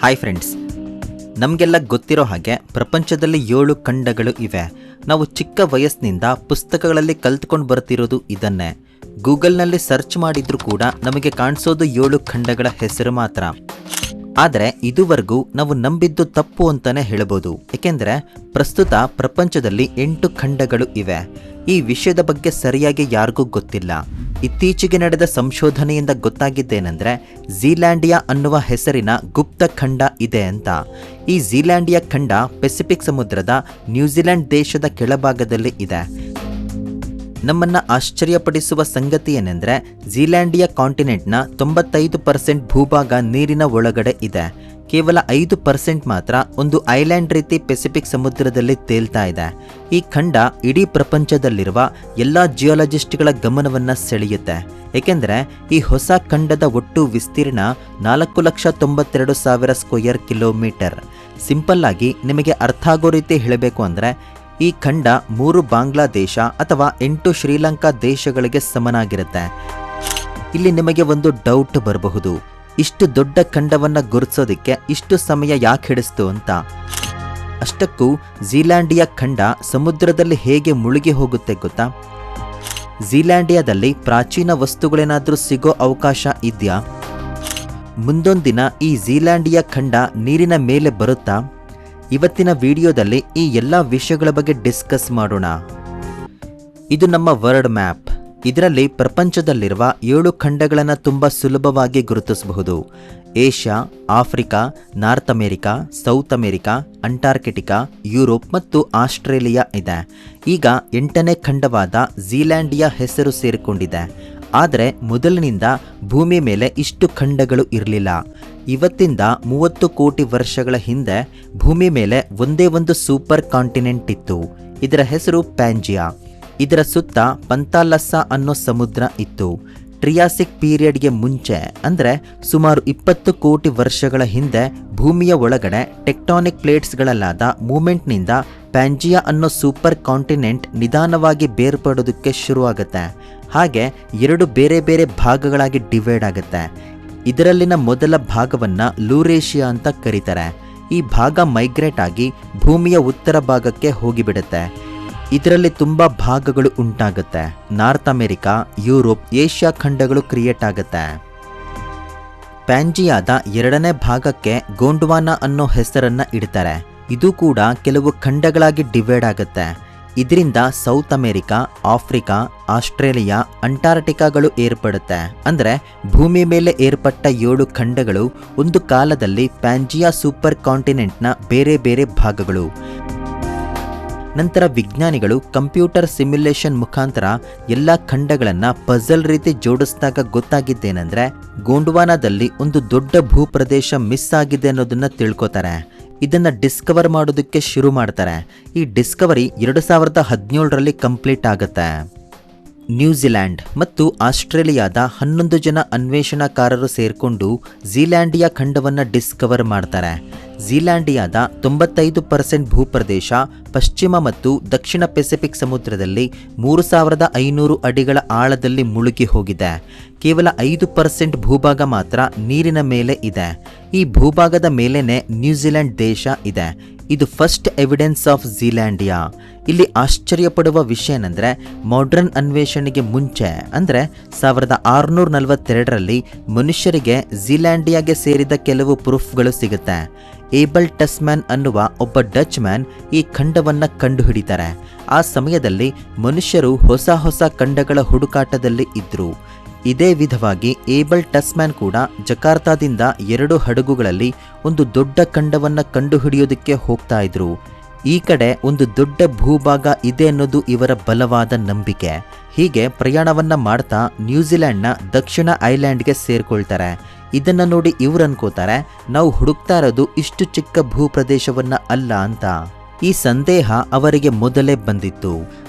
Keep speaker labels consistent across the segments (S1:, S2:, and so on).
S1: Hi friends, ನಮಗೆಲ್ಲ ಗೊತ್ತಿರೋ ಹಾಗೆ ಪ್ರಪಂಚದಲ್ಲಿ 7 ಖಂಡಗಳು ಇವೆ. ನಾವು ಚಿಕ್ಕ ವಯಸ್ಸಿನಿಂದ ಪುಸ್ತಕಗಳಲ್ಲಿ ಕಲ್ತ್ಕೊಂಡು ಬರ್ತಿರೋದು ಇದನ್ನೇ. ಗೂಗಲ್ನಲ್ಲಿ ಸರ್ಚ್ ಮಾಡಿದ್ರೂ ಕೂಡ ನಮಗೆ ಕಾಣಿಸೋದು 7 ಖಂಡಗಳ ಹೆಸರು ಮಾತ್ರ. ಆದರೆ ಇದುವರೆಗೂ ನಾವು ನಂಬಿದ್ದು ತಪ್ಪು ಅಂತಾನೆ ಹೇಳ್ಬೋದು. ಏಕೆಂದರೆ ಪ್ರಸ್ತುತ ಪ್ರಪಂಚದಲ್ಲಿ 8 ಖಂಡಗಳು ಇವೆ. ಈ ವಿಷಯದ ಬಗ್ಗೆ ಸರಿಯಾಗಿ ಯಾರಿಗೂ ಗೊತ್ತಿಲ್ಲ. ಇತ್ತೀಚೆಗೆ ನಡೆದ ಸಂಶೋಧನೆಯಿಂದ ಗೊತ್ತಾಗಿದ್ದೇನೆಂದರೆ ಝೀಲ್ಯಾಂಡಿಯಾ ಅನ್ನುವ ಹೆಸರಿನ ಗುಪ್ತ ಖಂಡ ಇದೆ ಅಂತ. ಈ ಝೀಲ್ಯಾಂಡಿಯಾ ಖಂಡ ಪೆಸಿಫಿಕ್ ಸಮುದ್ರದ ನ್ಯೂಜಿಲೆಂಡ್ ದೇಶದ ಕೆಳಭಾಗದಲ್ಲಿ ಇದೆ. ನಮ್ಮನ್ನು ಆಶ್ಚರ್ಯಪಡಿಸುವ ಸಂಗತಿ ಏನೆಂದರೆ ಝೀಲ್ಯಾಂಡಿಯಾ ಕಾಂಟಿನೆಂಟ್ನ 95% ಭೂಭಾಗ ನೀರಿನ ಒಳಗಡೆ ಇದೆ. ಕೇವಲ 5% ಮಾತ್ರ ಒಂದು ಐಲ್ಯಾಂಡ್ ರೀತಿ ಪೆಸಿಫಿಕ್ ಸಮುದ್ರದಲ್ಲಿ ತೇಲ್ತಾ ಇದೆ. ಈ ಖಂಡ ಇಡೀ ಪ್ರಪಂಚದಲ್ಲಿರುವ ಎಲ್ಲ ಜಿಯೋಲಜಿಸ್ಟ್ಗಳ ಗಮನವನ್ನು ಸೆಳೆಯುತ್ತೆ. ಏಕೆಂದರೆ ಈ ಹೊಸ ಖಂಡದ ಒಟ್ಟು ವಿಸ್ತೀರ್ಣ 4,92,000 ಸ್ಕ್ವೇರ್ ಕಿಲೋಮೀಟರ್. ಸಿಂಪಲ್ ಆಗಿ ನಿಮಗೆ ಅರ್ಥ ಆಗೋ ರೀತಿ ಹೇಳಬೇಕು ಅಂದರೆ ಈ ಖಂಡ 3 ಬಾಂಗ್ಲಾದೇಶ ಅಥವಾ 8 ಶ್ರೀಲಂಕಾ ದೇಶಗಳಿಗೆ ಸಮನಾಗಿರುತ್ತೆ. ಇಲ್ಲಿ ನಿಮಗೆ ಒಂದು ಡೌಟ್ ಬರಬಹುದು, ಇಷ್ಟು ದೊಡ್ಡ ಖಂಡವನ್ನು ಗುರುತಿಸೋದಕ್ಕೆ ಇಷ್ಟು ಸಮಯ ಯಾಕೆ ಹಿಡಿಸ್ತು ಅಂತ. ಅಷ್ಟಕ್ಕೂ ಝೀಲ್ಯಾಂಡಿಯಾ ಖಂಡ ಸಮುದ್ರದಲ್ಲಿ ಹೇಗೆ ಮುಳುಗಿ ಹೋಗುತ್ತೆ ಗೊತ್ತಾ? ಝೀಲ್ಯಾಂಡಿಯಾದಲ್ಲಿ ಪ್ರಾಚೀನ ವಸ್ತುಗಳೇನಾದರೂ ಸಿಗೋ ಅವಕಾಶ ಇದೆಯಾ? ಮುಂದೊಂದಿನ ಈ ಝೀಲ್ಯಾಂಡಿಯಾ ಖಂಡ ನೀರಿನ ಮೇಲೆ ಬರುತ್ತಾ? ಇವತ್ತಿನ ವಿಡಿಯೋದಲ್ಲಿ ಈ ಎಲ್ಲ ವಿಷಯಗಳ ಬಗ್ಗೆ ಡಿಸ್ಕಸ್ ಮಾಡೋಣ. ಇದು ನಮ್ಮ ವರ್ಲ್ಡ್ ಮ್ಯಾಪ್. ಇದರಲ್ಲಿ ಪ್ರಪಂಚದಲ್ಲಿರುವ 7 ಖಂಡಗಳನ್ನು ತುಂಬ ಸುಲಭವಾಗಿ ಗುರುತಿಸಬಹುದು. Asia, Africa, North America, South America, Antarctica, Europe ಮತ್ತು ಆಸ್ಟ್ರೇಲಿಯಾ ಇದೆ. ಈಗ 8ನೇ ಖಂಡವಾದ ಝೀಲ್ಯಾಂಡಿಯಾ ಹೆಸರು ಸೇರಿಕೊಂಡಿದೆ. ಆದರೆ ಮೊದಲಿನಿಂದ ಭೂಮಿ ಮೇಲೆ ಇಷ್ಟು ಖಂಡಗಳು ಇರಲಿಲ್ಲ. ಇವತ್ತಿಂದ 30 ಕೋಟಿ ವರ್ಷಗಳ ಹಿಂದೆ ಭೂಮಿ ಮೇಲೆ ಒಂದೇ ಒಂದು ಸೂಪರ್ ಕಾಂಟಿನೆಂಟ್ ಇತ್ತು. ಇದರ ಹೆಸರು ಪ್ಯಾಂಜಿಯಾ. ಇದರ ಸುತ್ತ ಪಂತಾಲಸ್ಸಾ ಅನ್ನೋ ಸಮುದ್ರ ಇತ್ತು. ಟ್ರಿಯಾಸಿಕ್ ಪೀರಿಯಡ್ಗೆ ಮುಂಚೆ ಅಂದರೆ ಸುಮಾರು 20 ಕೋಟಿ ವರ್ಷಗಳ ಹಿಂದೆ ಭೂಮಿಯ ಒಳಗಡೆ ಟೆಕ್ಟಾನಿಕ್ ಪ್ಲೇಟ್ಸ್ಗಳಲ್ಲಾದ ಮೂಮೆಂಟ್ನಿಂದ ಪ್ಯಾಂಜಿಯಾ ಅನ್ನೋ ಸೂಪರ್ ಕಾಂಟಿನೆಂಟ್ ನಿಧಾನವಾಗಿ ಬೇರ್ಪಡೋದಕ್ಕೆ ಶುರುವಾಗುತ್ತೆ. ಹಾಗೆ 2 ಬೇರೆ ಬೇರೆ ಭಾಗಗಳಾಗಿ ಡಿವೈಡ್ ಆಗುತ್ತೆ. ಇದರಲ್ಲಿನ ಮೊದಲ ಭಾಗವನ್ನು ಲೂರೇಷಿಯಾ ಅಂತ ಕರೀತಾರೆ. ಈ ಭಾಗ ಮೈಗ್ರೇಟ್ ಆಗಿ ಭೂಮಿಯ ಉತ್ತರ ಭಾಗಕ್ಕೆ ಹೋಗಿಬಿಡುತ್ತೆ. ಇದರಲ್ಲಿ ತುಂಬ ಭಾಗಗಳು ಉಂಟಾಗುತ್ತೆ. ನಾರ್ತ್ ಅಮೆರಿಕಾ, ಯುರೋಪ್, ಏಷ್ಯಾ ಖಂಡಗಳು ಕ್ರಿಯೇಟ್ ಆಗುತ್ತೆ. ಪ್ಯಾಂಜಿಯಾದ 2ನೇ ಭಾಗಕ್ಕೆ ಗೋಂಡ್ವಾನಾ ಅನ್ನೋ ಹೆಸರನ್ನು ಇಡ್ತಾರೆ. ಇದು ಕೂಡ ಕೆಲವು ಖಂಡಗಳಾಗಿ ಡಿವೈಡ್ ಆಗುತ್ತೆ. ಇದರಿಂದ ಸೌತ್ ಅಮೆರಿಕಾ, ಆಫ್ರಿಕಾ, ಆಸ್ಟ್ರೇಲಿಯಾ, ಅಂಟಾರ್ಟಿಕಾಗಳು ಏರ್ಪಡುತ್ತೆ. ಅಂದರೆ ಭೂಮಿ ಮೇಲೆ ಏರ್ಪಟ್ಟ 7 ಖಂಡಗಳು ಒಂದು ಕಾಲದಲ್ಲಿ ಪ್ಯಾಂಜಿಯಾ ಸೂಪರ್ ಕಾಂಟಿನೆಂಟ್ನ ಬೇರೆ ಬೇರೆ ಭಾಗಗಳು. ನಂತರ ವಿಜ್ಞಾನಿಗಳು ಕಂಪ್ಯೂಟರ್ ಸಿಮ್ಯುಲೇಷನ್ ಮುಖಾಂತರ ಎಲ್ಲ ಖಂಡಗಳನ್ನು ಪಜಲ್ ರೀತಿ ಜೋಡಿಸಿದಾಗ ಗೊತ್ತಾಗಿದ್ದೇನೆಂದರೆ ಗೋಂಡ್ವಾನಾದಲ್ಲಿ ಒಂದು ದೊಡ್ಡ ಭೂಪ್ರದೇಶ ಮಿಸ್ ಆಗಿದೆ ಅನ್ನೋದನ್ನ ತಿಳ್ಕೊತಾರೆ. ಇದನ್ನು ಡಿಸ್ಕವರ್ ಮಾಡೋದಕ್ಕೆ ಶುರು ಮಾಡ್ತಾರೆ. ಈ ಡಿಸ್ಕವರಿ 2017ರಲ್ಲಿ ಕಂಪ್ಲೀಟ್ ಆಗುತ್ತೆ. ನ್ಯೂಜಿಲ್ಯಾಂಡ್ ಮತ್ತು ಆಸ್ಟ್ರೇಲಿಯಾದ 11 ಜನ ಅನ್ವೇಷಣಾಕಾರರು ಸೇರಿಕೊಂಡು ಝೀಲ್ಯಾಂಡಿಯಾ ಖಂಡವನ್ನು ಡಿಸ್ಕವರ್ ಮಾಡ್ತಾರೆ. ಝೀಲ್ಯಾಂಡಿಯಾದ 95% ಭೂಪ್ರದೇಶ ಪಶ್ಚಿಮ ಮತ್ತು ದಕ್ಷಿಣ ಪೆಸಿಫಿಕ್ ಸಮುದ್ರದಲ್ಲಿ 3500 ಅಡಿಗಳ ಆಳದಲ್ಲಿ ಮುಳುಗಿ ಹೋಗಿದೆ. ಕೇವಲ 5% ಭೂಭಾಗ ಮಾತ್ರ ನೀರಿನ ಮೇಲೆ ಇದೆ. ಈ ಭೂಭಾಗದ ಮೇಲೇನೆ ನ್ಯೂಜಿಲೆಂಡ್ ದೇಶ ಇದೆ. ಇದು ಫಸ್ಟ್ ಎವಿಡೆನ್ಸ್ ಆಫ್ ಝೀಲ್ಯಾಂಡಿಯಾ. ಇಲ್ಲಿ ಆಶ್ಚರ್ಯಪಡುವ ವಿಷಯ ಏನಂದರೆ ಮಾಡ್ರನ್ ಅನ್ವೇಷಣೆಗೆ ಮುಂಚೆ ಅಂದರೆ 1642ರಲ್ಲಿ ಮನುಷ್ಯರಿಗೆ ಝೀಲ್ಯಾಂಡಿಯಾಗೆ ಸೇರಿದ ಕೆಲವು ಪ್ರೂಫ್ಗಳು ಸಿಗುತ್ತೆ. ಏಬಲ್ ಟಸ್ಮ್ಯಾನ್ ಅನ್ನುವ ಒಬ್ಬ ಡಚ್ ಮ್ಯಾನ್ ಈ ಖಂಡವನ್ನು ಕಂಡುಹಿಡಿತಾರೆ. ಆ ಸಮಯದಲ್ಲಿ ಮನುಷ್ಯರು ಹೊಸ ಹೊಸ ಖಂಡಗಳ ಹುಡುಕಾಟದಲ್ಲಿ ಇದ್ದರು. ಇದೇ ವಿಧವಾಗಿ ಏಬಲ್ ಟಸ್ಮ್ಯಾನ್ ಕೂಡ ಜಕಾರ್ತಾದಿಂದ 2 ಹಡಗುಗಳಲ್ಲಿ ಒಂದು ದೊಡ್ಡ ಖಂಡವನ್ನು ಕಂಡುಹಿಡಿಯೋದಕ್ಕೆ ಹೋಗ್ತಾ ಇದ್ರು. ಈ ಕಡೆ ಒಂದು ದೊಡ್ಡ ಭೂಭಾಗ ಇದೆ ಅನ್ನೋದು ಇವರ ಬಲವಾದ ನಂಬಿಕೆ. ಹೀಗೆ ಪ್ರಯಾಣವನ್ನು ಮಾಡ್ತಾ ನ್ಯೂಜಿಲೆಂಡ್ನ ದಕ್ಷಿಣ ಐಲ್ಯಾಂಡ್ಗೆ ಸೇರ್ಕೊಳ್ತಾರೆ. ಇದನ್ನು ನೋಡಿ ಇವ್ರು ಅನ್ಕೋತಾರೆ ನಾವು ಹುಡುಕ್ತಾ ಇರೋದು ಇಷ್ಟು ಚಿಕ್ಕ ಭೂಪ್ರದೇಶವನ್ನ ಅಲ್ಲ ಅಂತ. ಈ ಸಂದೇಹ ಅವರಿಗೆ ಮೊದಲೇ ಬಂದಿತ್ತು.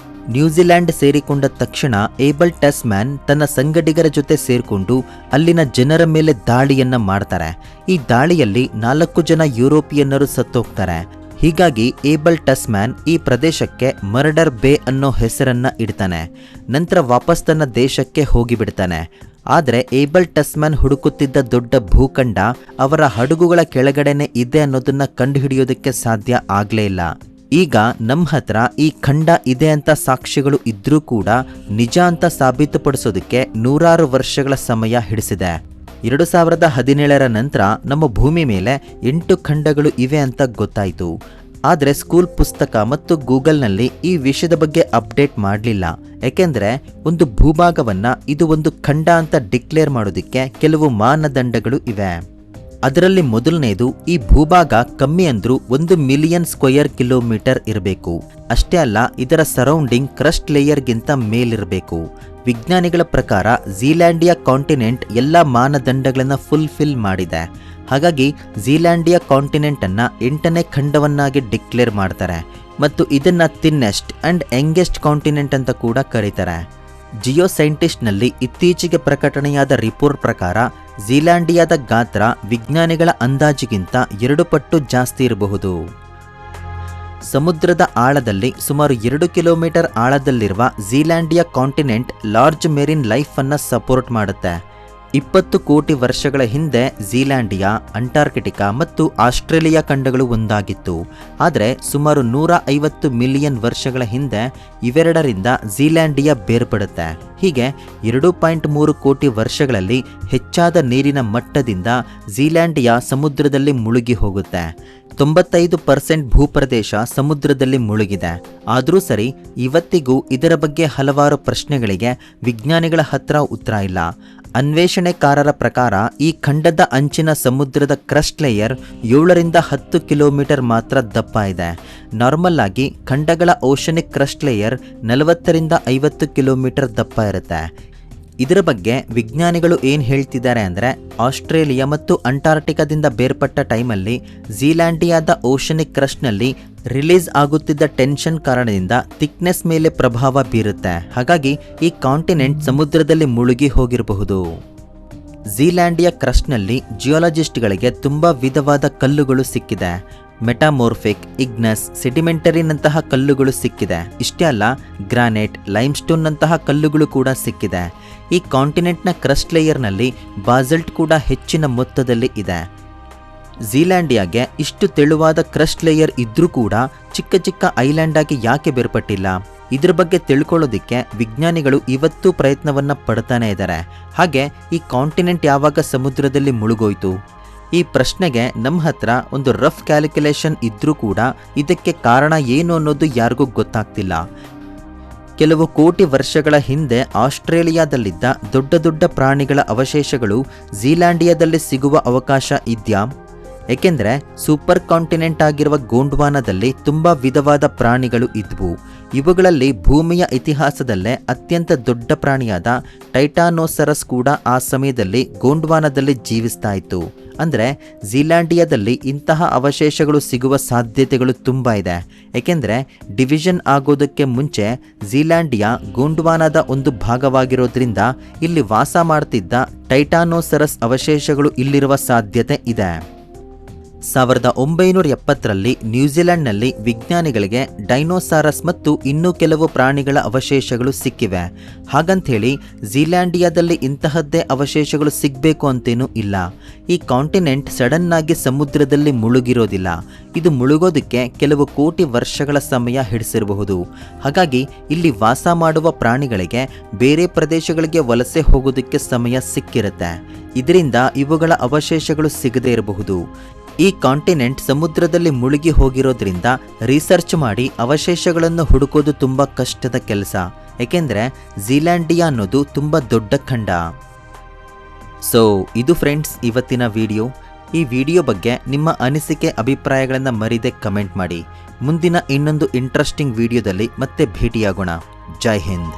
S1: ನ್ಯೂಜಿಲೆಂಡ್ ಸೇರಿಕೊಂಡ ತಕ್ಷಣ ಏಬಲ್ ಟಸ್ಮ್ಯಾನ್ ತನ್ನ ಸಂಗಡಿಗರ ಜೊತೆ ಸೇರಿಕೊಂಡು ಅಲ್ಲಿನ ಜನರ ಮೇಲೆ ದಾಳಿಯನ್ನ ಮಾಡ್ತಾರೆ. ಈ ದಾಳಿಯಲ್ಲಿ 4 ಜನ ಯುರೋಪಿಯನ್ನರು ಸತ್ತೋಗ್ತಾರೆ. ಹೀಗಾಗಿ ಏಬಲ್ ಟಸ್ಮ್ಯಾನ್ ಈ ಪ್ರದೇಶಕ್ಕೆ ಮರ್ಡರ್ ಬೇ ಅನ್ನೋ ಹೆಸರನ್ನ ಇಡ್ತಾನೆ. ನಂತರ ವಾಪಸ್ ತನ್ನ ದೇಶಕ್ಕೆ ಹೋಗಿಬಿಡ್ತಾನೆ. ಆದರೆ ಏಬಲ್ ಟಸ್ಮ್ಯಾನ್ ಹುಡುಕುತ್ತಿದ್ದ ದೊಡ್ಡ ಭೂಖಂಡ ಅವರ ಹಡಗುಗಳ ಕೆಳಗಡೆನೆ ಇದೆ ಅನ್ನೋದನ್ನ ಕಂಡುಹಿಡಿಯೋದಕ್ಕೆ ಸಾಧ್ಯ ಆಗ್ಲೇ ಇಲ್ಲ. ಈಗ ನಮ್ಮ ಹತ್ರ ಈ ಖಂಡ ಇದೆ ಅಂತ ಸಾಕ್ಷ್ಯಗಳು ಇದ್ರೂ ಕೂಡ ನಿಜ ಅಂತ ಸಾಬೀತುಪಡಿಸೋದಕ್ಕೆ 100 ವರ್ಷಗಳ ಸಮಯ ಹಿಡಿಸಿದೆ. 2017ರ ನಂತರ ನಮ್ಮ ಭೂಮಿ ಮೇಲೆ 8 ಖಂಡಗಳು ಇವೆ ಅಂತ ಗೊತ್ತಾಯಿತು. ಆದರೆ ಸ್ಕೂಲ್ ಪುಸ್ತಕ ಮತ್ತು ಗೂಗಲ್ನಲ್ಲಿ ಈ ವಿಷಯದ ಬಗ್ಗೆ ಅಪ್ಡೇಟ್ ಮಾಡಲಿಲ್ಲ. ಏಕೆಂದರೆ ಒಂದು ಭೂಭಾಗವನ್ನು ಇದು ಒಂದು ಖಂಡ ಅಂತ ಡಿಕ್ಲೇರ್ ಮಾಡೋದಕ್ಕೆ ಕೆಲವು ಮಾನದಂಡಗಳು ಇವೆ. ಅದರಲ್ಲಿ ಮೊದಲನೇದು, ಈ ಭೂಭಾಗ ಕಮ್ಮಿ ಅಂದ್ರೂ 1 ಮಿಲಿಯನ್ ಸ್ಕ್ವೇರ್ ಕಿಲೋಮೀಟರ್ ಇರಬೇಕು. ಅಷ್ಟೇ ಅಲ್ಲ, ಇದರ ಸರೌಂಡಿಂಗ್ ಕ್ರಸ್ಟ್ ಲೇಯರ್ಗಿಂತ ಮೇಲಿರಬೇಕು. ವಿಜ್ಞಾನಿಗಳ ಪ್ರಕಾರ ಝೀಲ್ಯಾಂಡಿಯಾ ಕಾಂಟಿನೆಂಟ್ ಎಲ್ಲ ಮಾನದಂಡಗಳನ್ನು ಫುಲ್ಫಿಲ್ ಮಾಡಿದೆ. ಹಾಗಾಗಿ ಝೀಲ್ಯಾಂಡಿಯಾ ಕಾಂಟಿನೆಂಟ್ ಅನ್ನ 8ನೇ ಖಂಡವನ್ನಾಗಿ ಡಿಕ್ಲೇರ್ ಮಾಡ್ತಾರೆ ಮತ್ತು ಇದನ್ನ ಥಿನ್ನೆಸ್ಟ್ ಅಂಡ್ ಯಂಗೆಸ್ಟ್ ಕಾಂಟಿನೆಂಟ್ ಅಂತ ಕೂಡ ಕರೀತಾರೆ. ಜಿಯೋ ಸೈಂಟಿಸ್ಟ್ನಲ್ಲಿ ಇತ್ತೀಚೆಗೆ ಪ್ರಕಟಣೆಯಾದ ರಿಪೋರ್ಟ್ ಪ್ರಕಾರ ಝೀಲ್ಯಾಂಡಿಯಾದ ಗಾತ್ರ ವಿಜ್ಞಾನಿಗಳ ಅಂದಾಜಿಗಿಂತ 2 ಪಟ್ಟು ಜಾಸ್ತಿ ಇರಬಹುದು. ಸಮುದ್ರದ ಆಳದಲ್ಲಿ ಸುಮಾರು 2 ಕಿಲೋಮೀಟರ್ ಆಳದಲ್ಲಿರುವ Zealandia continent large marine life ಅನ್ನ ಸಪೋರ್ಟ್ ಮಾಡುತ್ತೆ. 20 ಕೋಟಿ ವರ್ಷಗಳ ಹಿಂದೆ ಝೀಲ್ಯಾಂಡಿಯಾ, ಅಂಟಾರ್ಕಿಟಿಕಾ ಮತ್ತು ಆಸ್ಟ್ರೇಲಿಯಾ ಖಂಡಗಳು ಒಂದಾಗಿತ್ತು. ಆದರೆ ಸುಮಾರು 150 ಮಿಲಿಯನ್ ವರ್ಷಗಳ ಹಿಂದೆ ಇವೆರಡರಿಂದ ಝೀಲ್ಯಾಂಡಿಯಾ ಬೇರ್ಪಡುತ್ತೆ. ಹೀಗೆ 2.3 ಕೋಟಿ ವರ್ಷಗಳಲ್ಲಿ ಹೆಚ್ಚಾದ ನೀರಿನ ಮಟ್ಟದಿಂದ ಝೀಲ್ಯಾಂಡಿಯಾ ಸಮುದ್ರದಲ್ಲಿ ಮುಳುಗಿ ಹೋಗುತ್ತೆ. 95% ಭೂಪ್ರದೇಶ ಸಮುದ್ರದಲ್ಲಿ ಮುಳುಗಿದೆ. ಆದರೂ ಸರಿ, ಇವತ್ತಿಗೂ ಇದರ ಬಗ್ಗೆ ಹಲವಾರು ಪ್ರಶ್ನೆಗಳಿಗೆ ವಿಜ್ಞಾನಿಗಳ ಹತ್ರ ಉತ್ತರ ಇಲ್ಲ. ಅನ್ವೇಷಣೆಕಾರರ ಪ್ರಕಾರ ಈ ಖಂಡದ ಅಂಚಿನ ಸಮುದ್ರದ ಕ್ರಸ್ಟ್ ಲೇಯರ್ 7ರಿಂದ 10 ಕಿಲೋಮೀಟರ್ ಮಾತ್ರ ದಪ್ಪ ಇದೆ. ನಾರ್ಮಲ್ ಆಗಿ ಖಂಡಗಳ ಓಷನಿಕ್ ಕ್ರಸ್ಟ್ ಲೇಯರ್ 40ರಿಂದ 50 ಕಿಲೋಮೀಟರ್ ದಪ್ಪ ಇರುತ್ತೆ. ಇದರ ಬಗ್ಗೆ ವಿಜ್ಞಾನಿಗಳು ಏನು ಹೇಳ್ತಿದ್ದಾರೆ ಅಂದರೆ, ಆಸ್ಟ್ರೇಲಿಯಾ ಮತ್ತು ಅಂಟಾರ್ಟಿಕಾದಿಂದ ಬೇರ್ಪಟ್ಟ ಟೈಮಲ್ಲಿ ಝೀಲ್ಯಾಂಡಿಯಾದ ಓಷನಿಕ್ ಕ್ರಸ್ಟ್ನಲ್ಲಿ ರಿಲೀಸ್ ಆಗುತ್ತಿದ್ದ ಟೆನ್ಷನ್ ಕಾರಣದಿಂದ ಥಿಕ್ನೆಸ್ ಮೇಲೆ ಪ್ರಭಾವ ಬೀರುತ್ತೆ. ಹಾಗಾಗಿ ಈ ಕಾಂಟಿನೆಂಟ್ ಸಮುದ್ರದಲ್ಲಿ ಮುಳುಗಿ ಹೋಗಿರಬಹುದು. ಝೀಲ್ಯಾಂಡಿಯಾ ಕ್ರಸ್ಟ್ನಲ್ಲಿ ಜಿಯೋಲಜಿಸ್ಟ್ಗಳಿಗೆ ತುಂಬ ವಿಧವಾದ ಕಲ್ಲುಗಳು ಸಿಕ್ಕಿದೆ. ಮೆಟಾಮೋರ್ಫಿಕ್, ಇಗ್ನಸ್, ಸೆಡಿಮೆಂಟರಿನಂತಹ ಕಲ್ಲುಗಳು ಸಿಕ್ಕಿದೆ. ಇಷ್ಟೇ ಅಲ್ಲ, ಗ್ರಾನೈಟ್, ಲೈಮ್ಸ್ಟೋನ್ನಂತಹ ಕಲ್ಲುಗಳು ಕೂಡ ಸಿಕ್ಕಿದೆ. ಈ ಕಾಂಟಿನೆಂಟ್ನ ಕ್ರಸ್ಟ್ ಲೇಯರ್ನಲ್ಲಿ ಬಾಸಲ್ಟ್ ಕೂಡ ಹೆಚ್ಚಿನ ಮೊತ್ತದಲ್ಲಿ ಇದೆ. ಝೀಲ್ಯಾಂಡಿಯಾಗೆ ಇಷ್ಟು ತೆಳುವಾದ ಕ್ರಸ್ಟ್ ಲೇಯರ್ ಇದ್ರೂ ಕೂಡ ಚಿಕ್ಕ ಚಿಕ್ಕ ಐಲ್ಯಾಂಡ್ ಆಗಿ ಯಾಕೆ ಬೇರ್ಪಟ್ಟಿಲ್ಲ? ಇದ್ರ ಬಗ್ಗೆ ತಿಳ್ಕೊಳ್ಳೋದಿಕ್ಕೆ ವಿಜ್ಞಾನಿಗಳು ಇವತ್ತೂ ಪ್ರಯತ್ನವನ್ನ ಪಡ್ತಾನೆ ಇದ್ದಾರೆ. ಹಾಗೆ ಈ ಕಾಂಟಿನೆಂಟ್ ಯಾವಾಗ ಸಮುದ್ರದಲ್ಲಿ ಮುಳುಗೋಯ್ತು? ಈ ಪ್ರಶ್ನೆಗೆ ನಮ್ಮ ಹತ್ರ ಒಂದು ರಫ್ ಕ್ಯಾಲ್ಕುಲೇಷನ್ ಇದ್ರೂ ಕೂಡ ಇದಕ್ಕೆ ಕಾರಣ ಏನು ಅನ್ನೋದು ಯಾರಿಗೂ ಗೊತ್ತಾಗ್ತಿಲ್ಲ. ಕೆಲವು ಕೋಟಿ ವರ್ಷಗಳ ಹಿಂದೆ ಆಸ್ಟ್ರೇಲಿಯಾದಲ್ಲಿದ್ದ ದೊಡ್ಡ ದೊಡ್ಡ ಪ್ರಾಣಿಗಳ ಅವಶೇಷಗಳು ಝೀಲ್ಯಾಂಡಿಯಾದಲ್ಲಿ ಸಿಗುವ ಅವಕಾಶ ಇದೆಯಾ? ಏಕೆಂದರೆ ಸೂಪರ್ ಕಾಂಟಿನೆಂಟ್ ಆಗಿರುವ ಗೋಂಡ್ವಾನಾದಲ್ಲಿ ತುಂಬ ವಿಧವಾದ ಪ್ರಾಣಿಗಳು ಇದ್ವು. ಇವುಗಳಲ್ಲಿ ಭೂಮಿಯ ಇತಿಹಾಸದಲ್ಲೇ ಅತ್ಯಂತ ದೊಡ್ಡ ಪ್ರಾಣಿಯಾದ ಟೈಟಾನೋಸರಸ್ ಕೂಡ ಆ ಸಮಯದಲ್ಲಿ ಗೋಂಡ್ವಾನಾದಲ್ಲಿ ಜೀವಿಸ್ತಾ ಇತ್ತು. ಅಂದರೆ ಝೀಲ್ಯಾಂಡಿಯಾದಲ್ಲಿ ಇಂತಹ ಅವಶೇಷಗಳು ಸಿಗುವ ಸಾಧ್ಯತೆಗಳು ತುಂಬ ಇದೆ. ಏಕೆಂದರೆ ಡಿವಿಷನ್ ಆಗೋದಕ್ಕೆ ಮುಂಚೆ ಝೀಲ್ಯಾಂಡಿಯಾ ಗೋಂಡ್ವಾನಾದ ಒಂದು ಭಾಗವಾಗಿರೋದ್ರಿಂದ ಇಲ್ಲಿ ವಾಸ ಮಾಡ್ತಿದ್ದ ಟೈಟಾನೋಸರಸ್ ಅವಶೇಷಗಳು ಇಲ್ಲಿರುವ ಸಾಧ್ಯತೆ ಇದೆ. 1970ರಲ್ಲಿ ನ್ಯೂಜಿಲೆಂಡ್ನಲ್ಲಿ ವಿಜ್ಞಾನಿಗಳಿಗೆ ಡೈನೋಸಾರಸ್ ಮತ್ತು ಇನ್ನೂ ಕೆಲವು ಪ್ರಾಣಿಗಳ ಅವಶೇಷಗಳು ಸಿಕ್ಕಿವೆ. ಹಾಗಂಥೇಳಿ ಝೀಲ್ಯಾಂಡಿಯಾದಲ್ಲಿ ಇಂತಹದ್ದೇ ಅವಶೇಷಗಳು ಸಿಗಬೇಕು ಅಂತೇನೂ ಇಲ್ಲ. ಈ ಕಾಂಟಿನೆಂಟ್ ಸಡನ್ ಆಗಿ ಸಮುದ್ರದಲ್ಲಿ ಮುಳುಗಿರೋದಿಲ್ಲ. ಇದು ಮುಳುಗೋದಕ್ಕೆ ಕೆಲವು ಕೋಟಿ ವರ್ಷಗಳ ಸಮಯ ಹಿಡಿಸಿರಬಹುದು. ಹಾಗಾಗಿ ಇಲ್ಲಿ ವಾಸ ಮಾಡುವ ಪ್ರಾಣಿಗಳಿಗೆ ಬೇರೆ ಪ್ರದೇಶಗಳಿಗೆ ವಲಸೆ ಹೋಗೋದಕ್ಕೆ ಸಮಯ ಸಿಕ್ಕಿರುತ್ತೆ. ಇದರಿಂದ ಇವುಗಳ ಅವಶೇಷಗಳು ಸಿಗದೇ ಇರಬಹುದು. ಈ ಕಾಂಟಿನೆಂಟ್ ಸಮುದ್ರದಲ್ಲಿ ಮುಳುಗಿ ಹೋಗಿರೋದ್ರಿಂದ ರಿಸರ್ಚ್ ಮಾಡಿ ಅವಶೇಷಗಳನ್ನು ಹುಡುಕೋದು ತುಂಬ ಕಷ್ಟದ ಕೆಲಸ. ಏಕೆಂದರೆ ಝೀಲ್ಯಾಂಡಿಯಾ ಅನ್ನೋದು ತುಂಬ ದೊಡ್ಡ ಖಂಡ. ಸೊ ಇದು ಫ್ರೆಂಡ್ಸ್ ಇವತ್ತಿನ ವಿಡಿಯೋ. ಈ ವಿಡಿಯೋ ಬಗ್ಗೆ ನಿಮ್ಮ ಅನಿಸಿಕೆ ಅಭಿಪ್ರಾಯಗಳನ್ನು ಮರೀದೆ ಕಮೆಂಟ್ ಮಾಡಿ. ಮುಂದಿನ ಇನ್ನೊಂದು ಇಂಟ್ರೆಸ್ಟಿಂಗ್ ವಿಡಿಯೋದಲ್ಲಿ ಮತ್ತೆ ಭೇಟಿಯಾಗೋಣ. ಜೈ ಹಿಂದ್.